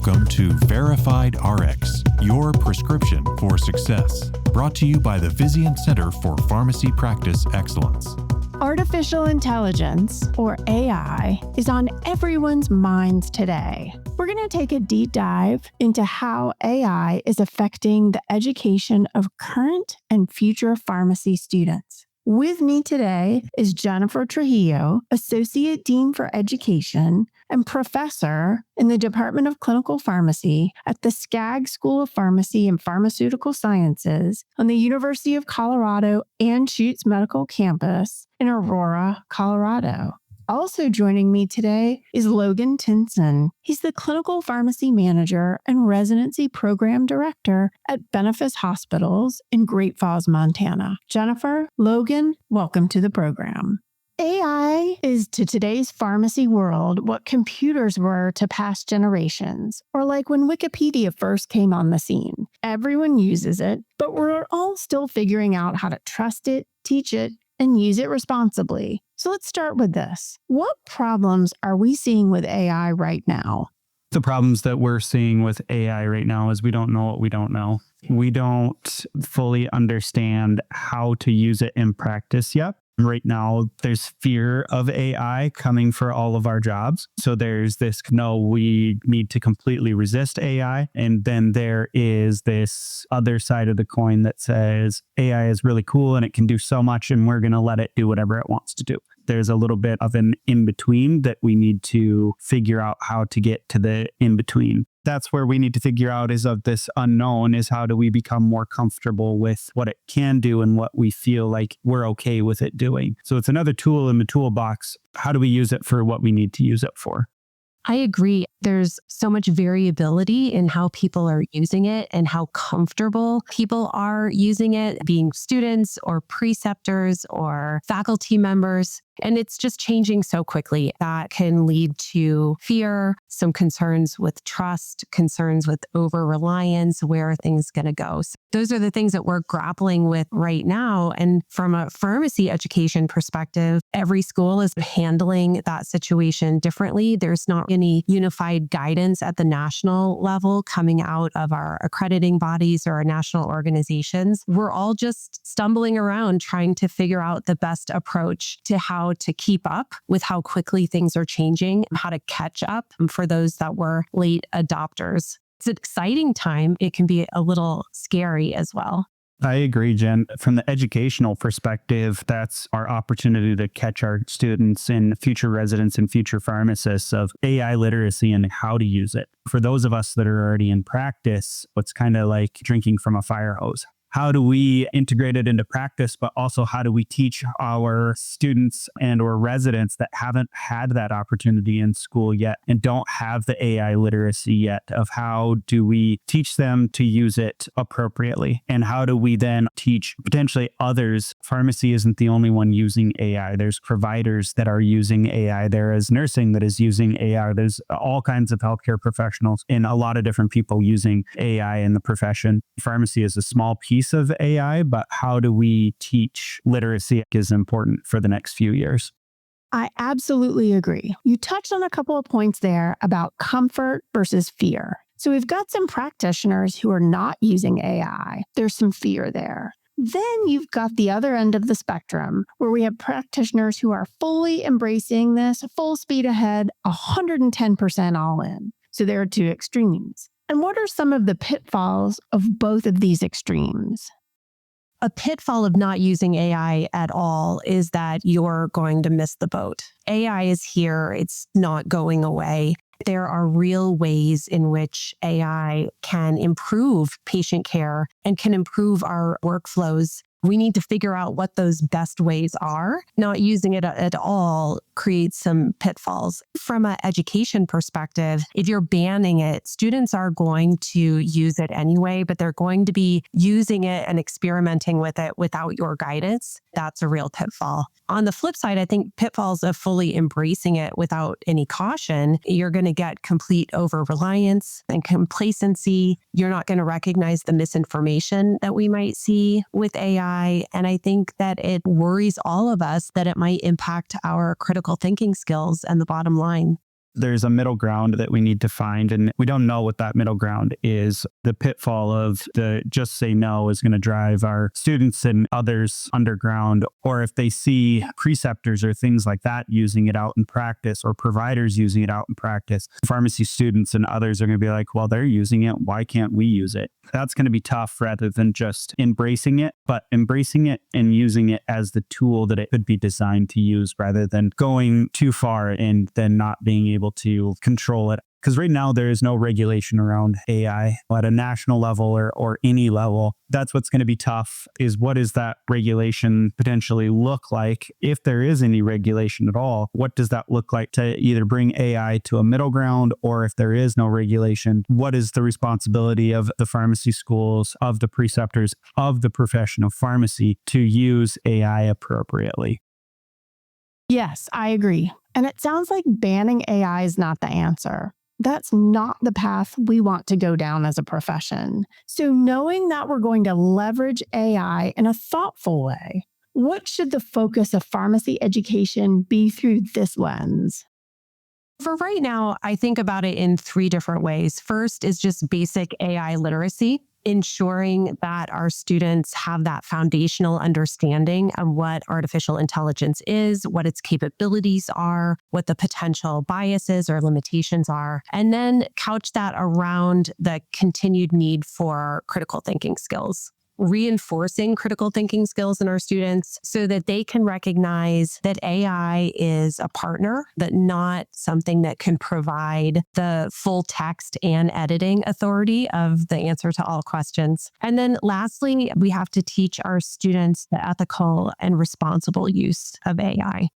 Welcome to Verified RX, your prescription for success. Brought to you by the Vizient Center for Pharmacy Practice Excellence. Artificial intelligence, or AI, is on everyone's minds today. We're going to take a deep dive into how AI is affecting the education of current and future pharmacy students. With me today is Jennifer Trujillo, Associate Dean for Education and Professor in the Department of Clinical Pharmacy at the Skaggs School of Pharmacy and Pharmaceutical Sciences on the University of Colorado Anschutz Medical Campus in Aurora, Colorado. Also joining me today is Logan Tinsen. He's the Clinical Pharmacy Manager and Residency Program Director at Benefis Hospitals in Great Falls, Montana. Jennifer, Logan, welcome to the program. AI is to today's pharmacy world what computers were to past generations, or like when Wikipedia first came on the scene. Everyone uses it, but we're all still figuring out how to trust it, teach it, and use it responsibly. So let's start with this. What problems are we seeing with AI right now? The problems that we're seeing with AI right now is we don't know what we don't know. We don't fully understand how to use it in practice yet. Right now, there's fear of AI coming for all of our jobs. So there's this, no, we need to completely resist AI. And then there is this other side of the coin that says AI is really cool and it can do so much and we're going to let it do whatever it wants to do. There's a little bit of an in-between that we need to figure out how to get to the in-between. That's where we need to figure out is of this unknown is how do we become more comfortable with what it can do and what we feel like we're okay with it doing. So it's another tool in the toolbox. How do we use it for what we need to use it for? I agree. There's so much variability in how people are using it and how comfortable people are using it, being students or preceptors or faculty members. And it's just changing so quickly. That can lead to fear, some concerns with trust, concerns with over-reliance, where are things going to go? So those are the things that we're grappling with right now. And from a pharmacy education perspective, every school is handling that situation differently. There's not any unified guidance at the national level coming out of our accrediting bodies or our national organizations. We're all just stumbling around trying to figure out the best approach to how to keep up with how quickly things are changing, how to catch up for those that were late adopters. It's an exciting time. It can be a little scary as well. I agree, Jen. From the educational perspective, that's our opportunity to catch our students and future residents and future pharmacists of AI literacy and how to use it. For those of us that are already in practice, it's kind of like drinking from a fire hose. How do we integrate it into practice, but also how do we teach our students and or residents that haven't had that opportunity in school yet and don't have the AI literacy yet of how do we teach them to use it appropriately? And how do we then teach potentially others? Pharmacy isn't the only one using AI. There's providers that are using AI. There is nursing that is using AI. There's all kinds of healthcare professionals and a lot of different people using AI in the profession. Pharmacy is a small piece of AI, but how do we teach literacy is important for the next few years. I absolutely agree. You touched on a couple of points there about comfort versus fear. So we've got some practitioners who are not using AI. There's some fear there. Then you've got the other end of the spectrum where we have practitioners who are fully embracing this, full speed ahead, 110% all in. So there are two extremes. And what are some of the pitfalls of both of these extremes? A pitfall of not using AI at all is that you're going to miss the boat. AI is here. It's not going away. There are real ways in which AI can improve patient care and can improve our workflows. We need to figure out what those best ways are. Not using it at all creates some pitfalls. From an education perspective, if you're banning it, students are going to use it anyway, but they're going to be using it and experimenting with it without your guidance. That's a real pitfall. On the flip side, I think pitfalls of fully embracing it without any caution, you're going to get complete over-reliance and complacency. You're not going to recognize the misinformation that we might see with AI. And I think that it worries all of us that it might impact our critical thinking skills and the bottom line. there's a middle ground that we need to find, and we don't know what that middle ground is. The pitfall of the just say no is going to drive our students and others underground, or if they see preceptors or things like that using it out in practice, or providers using it out in practice, pharmacy students and others are going to be like, well, they're using it, why can't we use it? That's going to be tough rather than just embracing it, but embracing it and using it as the tool that it could be designed to use, rather than going too far and then not being able to control it. Because right now there is no regulation around AI at a national level or any level. That's what's going to be tough, is what does that regulation potentially look like? If there is any regulation at all, what does that look like to either bring AI to a middle ground, or if there is no regulation, what is the responsibility of the pharmacy schools, of the preceptors, of the profession of pharmacy to use AI appropriately? Yes, I agree. And it sounds like banning AI is not the answer. That's not the path we want to go down as a profession. So knowing that we're going to leverage AI in a thoughtful way, what should the focus of pharmacy education be through this lens? For right now, I think about it in 3 different ways. First is just basic AI literacy, ensuring that our students have that foundational understanding of what artificial intelligence is, what its capabilities are, what the potential biases or limitations are, and then couch that around the continued need for critical thinking skills. Reinforcing critical thinking skills in our students so that they can recognize that AI is a partner, but not something that can provide the full text and editing authority of the answer to all questions. And then lastly, we have to teach our students the ethical and responsible use of AI.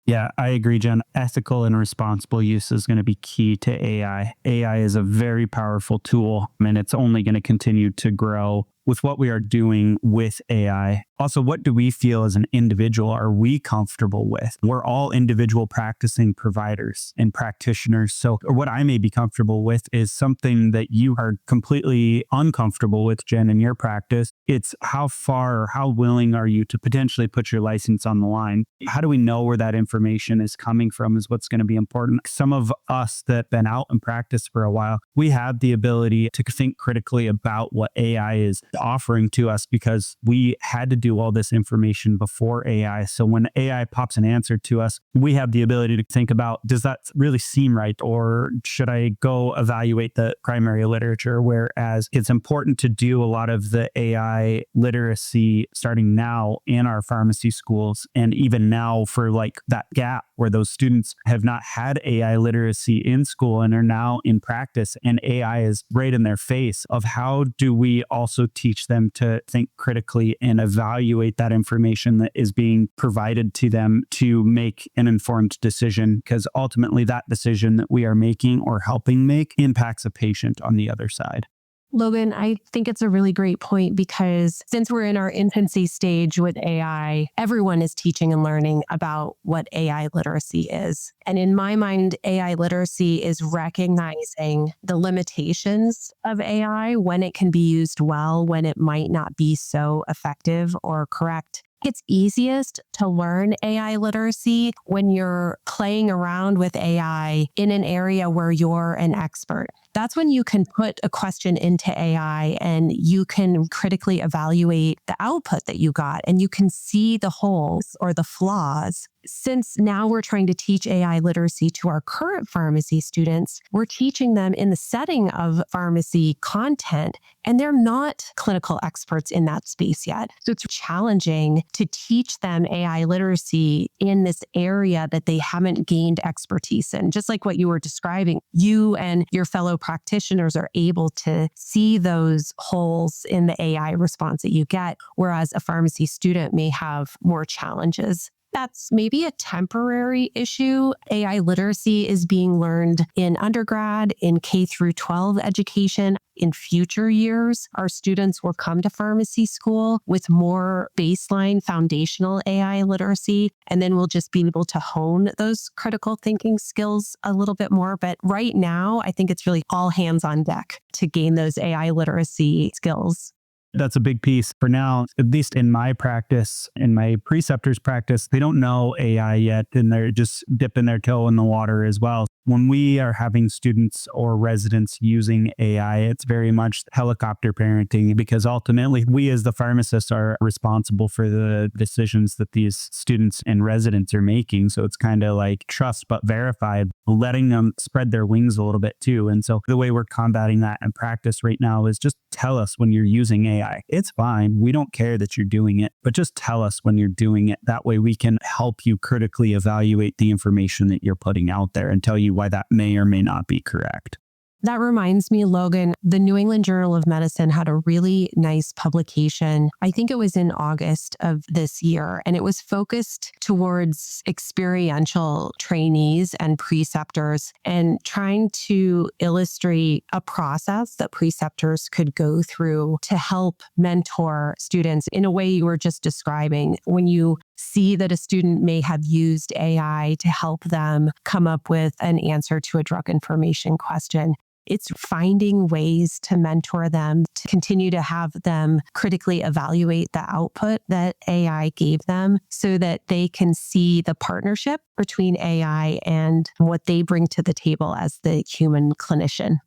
Yeah, I agree, Jen. Ethical and responsible use is going to be key to AI. AI is a very powerful tool, and it's only going to continue to grow with what we are doing with AI. Also, what do we feel as an individual are we comfortable with? We're all individual practicing providers and practitioners. So what I may be comfortable with is something that you are completely uncomfortable with, Jen, in your practice. It's how far or how willing are you to potentially put your license on the line? How do we know where that information is coming from is what's going to be important. Some of us that have been out in practice for a while, we have the ability to think critically about what AI is offering to us because we had to do all this information before AI. So when AI pops an answer to us, we have the ability to think about, does that really seem right? Or should I go evaluate the primary literature? Whereas it's important to do a lot of the AI literacy starting now in our pharmacy schools. And even now for like that gap where those students have not had AI literacy in school and are now in practice, and AI is right in their face, of how do we also teach them to think critically and evaluate that information that is being provided to them to make an informed decision, because ultimately that decision that we are making or helping make impacts a patient on the other side. Logan, I think it's a really great point because since we're in our infancy stage with AI, everyone is teaching and learning about what AI literacy is. And in my mind, AI literacy is recognizing the limitations of AI, when it can be used well, when it might not be so effective or correct. It's easiest to learn AI literacy when you're playing around with AI in an area where you're an expert. That's when you can put a question into AI and you can critically evaluate the output that you got, and you can see the holes or the flaws. Since now we're trying to teach AI literacy to our current pharmacy students, we're teaching them in the setting of pharmacy content, and they're not clinical experts in that space yet. So it's challenging to teach them AI literacy in this area that they haven't gained expertise in. Just like what you were describing, you and your fellow practitioners are able to see those holes in the AI response that you get, whereas a pharmacy student may have more challenges. That's maybe a temporary issue. AI literacy is being learned in undergrad, in K through 12 education. In future years, our students will come to pharmacy school with more baseline foundational AI literacy, and then we'll just be able to hone those critical thinking skills a little bit more. But right now, I think it's really all hands on deck to gain those AI literacy skills. That's a big piece. For now, at least in my practice, in my preceptors' practice, they don't know AI yet, and they're just dipping their toe in the water as well. When we are having students or residents using AI, it's very much helicopter parenting, because ultimately we as the pharmacists are responsible for the decisions that these students and residents are making. So it's kind of like trust but verified, letting them spread their wings a little bit too. And so the way we're combating that in practice right now is just tell us when you're using AI. It's fine. We don't care that you're doing it, but just tell us when you're doing it. That way we can help you critically evaluate the information that you're putting out there and tell you why that may or may not be correct. That reminds me, Logan, the New England Journal of Medicine had a really nice publication. I think it was in August of this year, and it was focused towards experiential trainees and preceptors and trying to illustrate a process that preceptors could go through to help mentor students in a way you were just describing. When you see that a student may have used AI to help them come up with an answer to a drug information question, it's finding ways to mentor them, to continue to have them critically evaluate the output that AI gave them so that they can see the partnership between AI and what they bring to the table as the human clinician.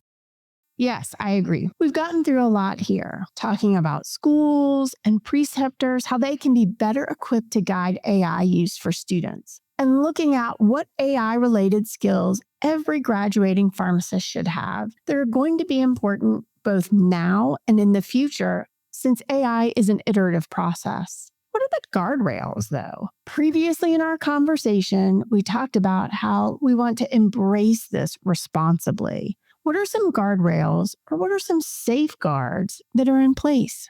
Yes, I agree. We've gotten through a lot here, talking about schools and preceptors, how they can be better equipped to guide AI use for students, and looking at what AI-related skills every graduating pharmacist should have. They're going to be important both now and in the future, since AI is an iterative process. What are the guardrails, though? Previously in our conversation, we talked about how we want to embrace this responsibly. What are some guardrails, or what are some safeguards that are in place?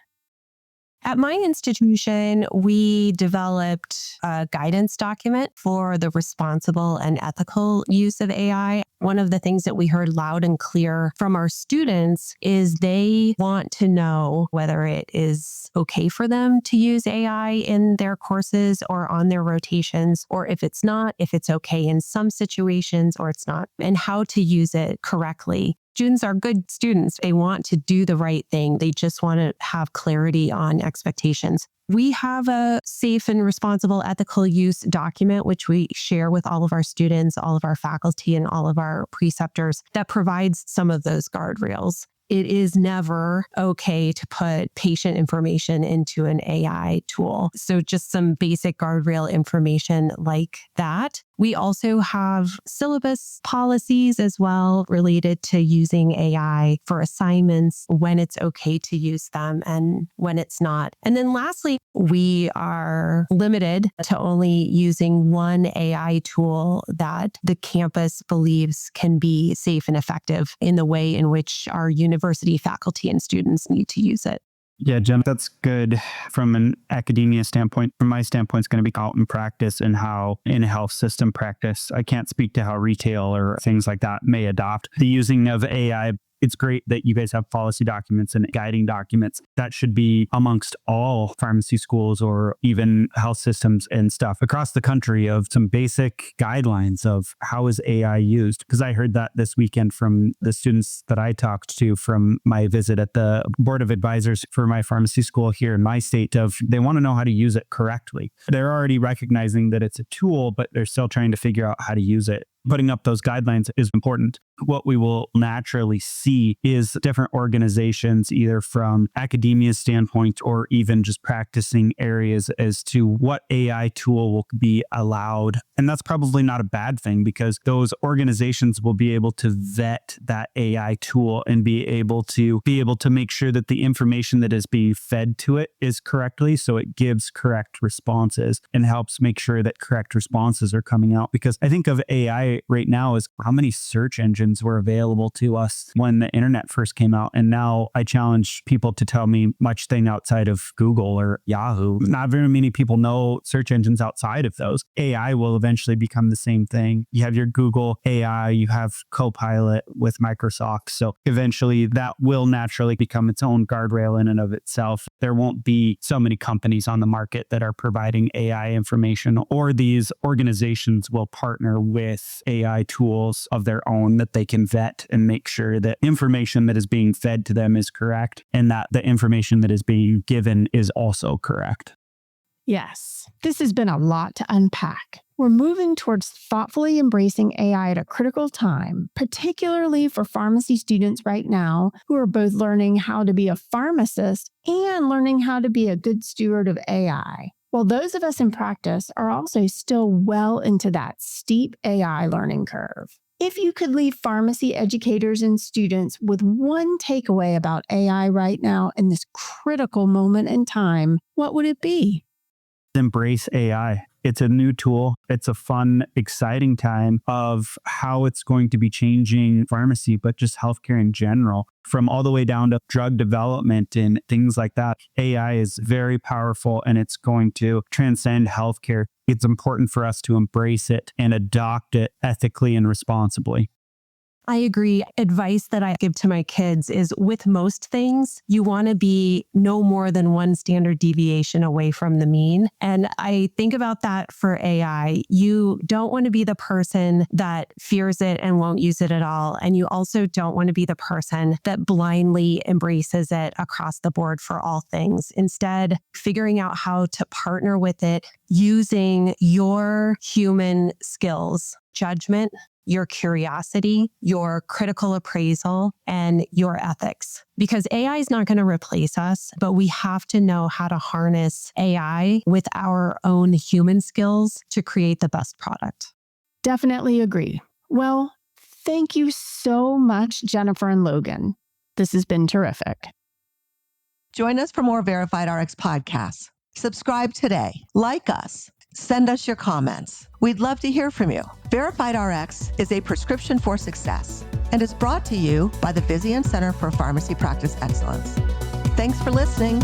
At my institution, we developed a guidance document for the responsible and ethical use of AI. One of the things that we heard loud and clear from our students is they want to know whether it is okay for them to use AI in their courses or on their rotations, or if it's not, if it's okay in some situations or it's not, and how to use it correctly. Students are good students. They want to do the right thing. They just want to have clarity on expectations. We have a safe and responsible ethical use document, which we share with all of our students, all of our faculty, and all of our preceptors that provides some of those guardrails. It is never okay to put patient information into an AI tool. So just some basic guardrail information like that. We also have syllabus policies as well related to using AI for assignments, when it's okay to use them and when it's not. And then lastly, we are limited to only using one AI tool that the campus believes can be safe and effective in the way in which our university faculty and students need to use it. Yeah, Jen, that's good from an academia standpoint. From my standpoint, it's going to be out in practice and how in health system practice. I can't speak to how retail or things like that may adopt the using of AI. It's great that you guys have policy documents and guiding documents. That should be amongst all pharmacy schools or even health systems and stuff across the country, of some basic guidelines of how is AI used. Because I heard that this weekend from the students that I talked to from my visit at the board of advisors for my pharmacy school here in my state, of they want to know how to use it correctly. They're already recognizing that it's a tool, but they're still trying to figure out how to use it. Putting up those guidelines is important. What we will naturally see is different organizations, either from academia's standpoint or even just practicing areas, as to what AI tool will be allowed. And that's probably not a bad thing, because those organizations will be able to vet that AI tool and be able to make sure that the information that is being fed to it is correctly, so it gives correct responses and helps make sure that correct responses are coming out. Because I think of AI right now as how many search engines were available to us when the internet first came out. And now I challenge people to tell me much thing outside of Google or Yahoo. Not very many people know search engines outside of those. AI will eventually become the same thing. You have your Google AI, you have Copilot with Microsoft. So eventually that will naturally become its own guardrail in and of itself. There won't be so many companies on the market that are providing AI information, or these organizations will partner with AI tools of their own that they can vet and make sure that information that is being fed to them is correct, and that the information that is being given is also correct. Yes, this has been a lot to unpack. We're moving towards thoughtfully embracing AI at a critical time, particularly for pharmacy students right now who are both learning how to be a pharmacist and learning how to be a good steward of AI. While those of us in practice are also still well into that steep AI learning curve. If you could leave pharmacy educators and students with one takeaway about AI right now in this critical moment in time, what would it be? Embrace AI. It's a new tool. It's a fun, exciting time of how it's going to be changing pharmacy, but just healthcare in general, from all the way down to drug development and things like that. AI is very powerful and it's going to transcend healthcare. It's important for us to embrace it and adopt it ethically and responsibly. I agree. Advice that I give to my kids is with most things, you want to be no more than one standard deviation away from the mean. And I think about that for AI. You don't want to be the person that fears it and won't use it at all. And you also don't want to be the person that blindly embraces it across the board for all things. Instead, figuring out how to partner with it using your human skills, judgment, your curiosity, your critical appraisal, and your ethics. Because AI is not going to replace us, but we have to know how to harness AI with our own human skills to create the best product. Definitely agree. Well, thank you so much, Jennifer and Logan. This has been terrific. Join us for more Verified RX podcasts. Subscribe today. Like us. Send us your comments. We'd love to hear from you. Verified RX is a prescription for success and is brought to you by the Vizient Center for Pharmacy Practice Excellence. Thanks for listening.